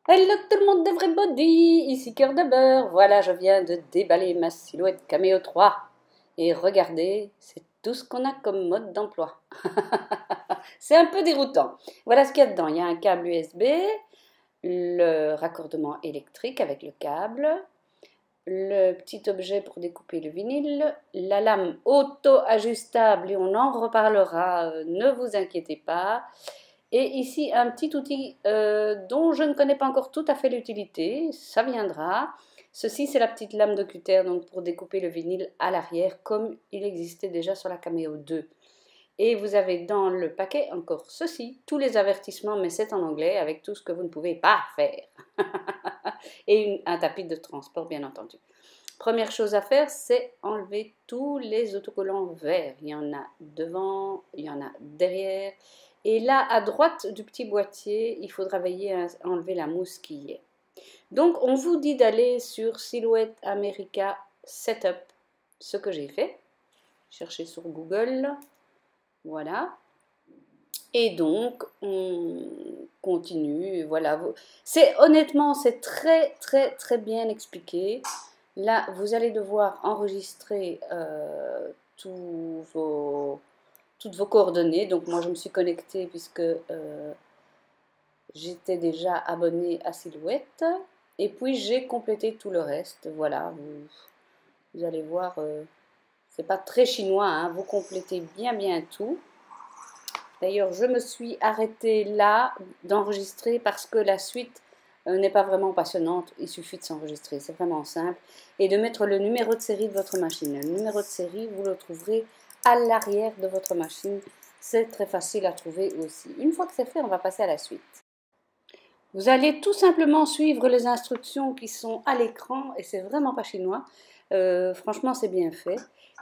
Hello tout le monde, everybody, ici Cœur de Beurre. Voilà, je viens de déballer ma silhouette Cameo 3. Et regardez, c'est tout ce qu'on a comme mode d'emploi. C'est un peu déroutant. Voilà ce qu'il y a dedans. Il y a un câble USB, le raccordement électrique avec le câble, le petit objet pour découper le vinyle, la lame auto-ajustable et on en reparlera, ne vous inquiétez pas. Et ici, un petit outil dont je ne connais pas encore tout à fait l'utilité, ça viendra. Ceci, c'est la petite lame de cutter donc pour découper le vinyle à l'arrière, comme il existait déjà sur la Cameo 2. Et vous avez dans le paquet encore ceci, tous les avertissements, mais c'est en anglais, avec tout ce que vous ne pouvez pas faire. Et un tapis de transport, bien entendu. Première chose à faire, c'est enlever tous les autocollants verts. Il y en a devant, il y en a derrière. Et là, à droite du petit boîtier, il faudra veiller à enlever la mousse qui y est. Donc, on vous dit d'aller sur Silhouette America Setup, ce que j'ai fait. Cherchez sur Google. Voilà. Et donc, on continue. Voilà. Honnêtement, c'est très, très, très bien expliqué. Là, vous allez devoir enregistrer toutes vos coordonnées. Donc, moi, je me suis connectée puisque j'étais déjà abonnée à Silhouette. Et puis, j'ai complété tout le reste. Voilà, vous allez voir, c'est pas très chinois, hein, vous complétez bien, bien tout. D'ailleurs, je me suis arrêtée là d'enregistrer parce que la suite n'est pas vraiment passionnante. Il suffit de s'enregistrer, c'est vraiment simple. Et de mettre le numéro de série de votre machine. Le numéro de série, vous le trouverez à l'arrière de votre machine. C'est très facile à trouver aussi. Une fois que c'est fait, on va passer à la suite. Vous allez tout simplement suivre les instructions qui sont à l'écran et c'est vraiment pas chinois. Franchement, c'est bien fait.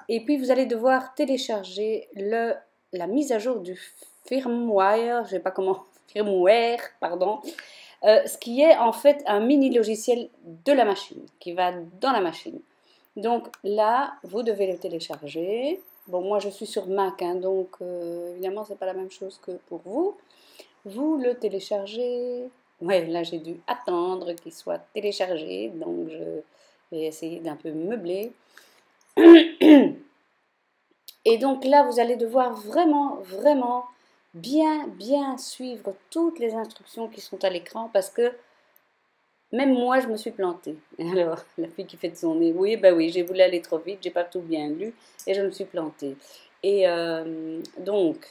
Et puis, vous allez devoir télécharger la mise à jour du firmware, je sais pas comment, firmware, pardon, ce qui est en fait un mini logiciel de la machine, qui va dans la machine. Donc là, vous devez le télécharger. Bon, moi je suis sur Mac, hein, donc évidemment, c'est pas la même chose que pour vous. Vous le téléchargez. Ouais, là j'ai dû attendre qu'il soit téléchargé, donc je vais essayer d'un peu meubler. Et donc là, vous allez devoir vraiment, vraiment bien, bien suivre toutes les instructions qui sont à l'écran parce que même moi, je me suis plantée. Alors, la fille qui fait de son nez, oui, bah oui, j'ai voulu aller trop vite, j'ai pas tout bien lu et je me suis plantée. Et donc,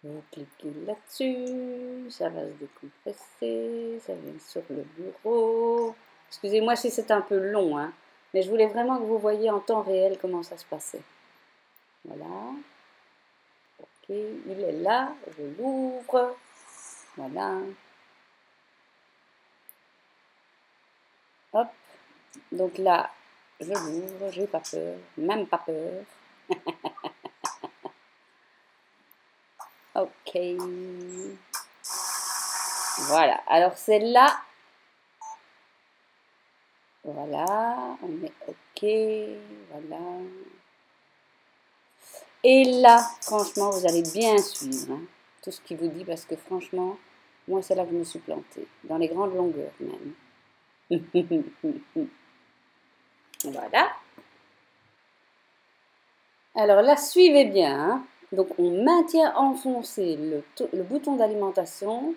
vous cliquez là-dessus, ça va se décompresser, ça vient sur le bureau. Excusez-moi si c'est un peu long, hein, mais je voulais vraiment que vous voyiez en temps réel comment ça se passait. Voilà. Ok, il est là, je l'ouvre. Voilà. Hop. Donc là, je l'ouvre, j'ai pas peur, même pas peur. Ok. Voilà. Alors c'est là. Voilà. On est ok. Voilà. Et là, franchement, vous allez bien suivre hein, tout ce qu'il vous dit parce que franchement, moi, c'est là que je me suis plantée. Dans les grandes longueurs même. Voilà. Alors là, suivez bien. Hein. Donc on maintient enfoncé le bouton d'alimentation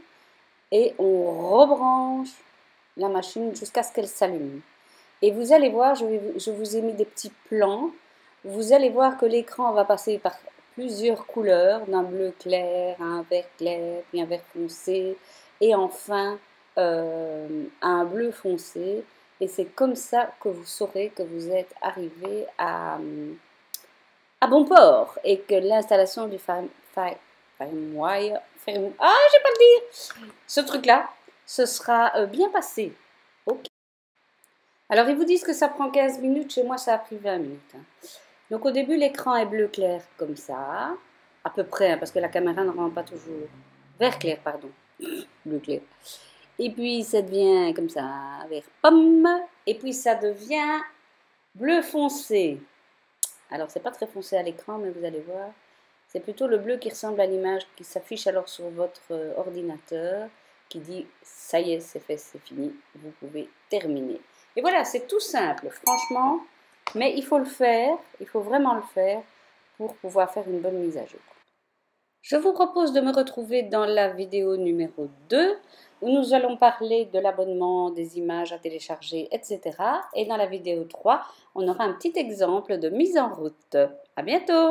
et on rebranche la machine jusqu'à ce qu'elle s'allume. Et vous allez voir, je vous ai mis des petits plans. Vous allez voir que l'écran va passer par plusieurs couleurs, d'un bleu clair à un vert clair, puis un vert foncé, et enfin un bleu foncé. Et c'est comme ça que vous saurez que vous êtes arrivé à bon port et que l'installation du firmware, j'ai pas le dire, ce truc-là, ce sera bien passé. Ok. Alors ils vous disent que ça prend 15 minutes, chez moi ça a pris 20 minutes. Hein. Donc au début l'écran est bleu clair comme ça, à peu près, hein, parce que la caméra ne rend pas toujours. Vert clair, pardon, bleu clair. Et puis ça devient comme ça, vert pomme, et puis ça devient bleu foncé. Alors, c'est pas très foncé à l'écran, mais vous allez voir. C'est plutôt le bleu qui ressemble à l'image qui s'affiche alors sur votre ordinateur. qui dit « ça y est, c'est fait, c'est fini, vous pouvez terminer ». Et voilà, c'est tout simple, franchement, mais il faut le faire, il faut vraiment le faire pour pouvoir faire une bonne mise à jour. Je vous propose de me retrouver dans la vidéo numéro 2 où nous allons parler de l'abonnement, des images à télécharger, etc. Et dans la vidéo 3, on aura un petit exemple de mise en route. À bientôt!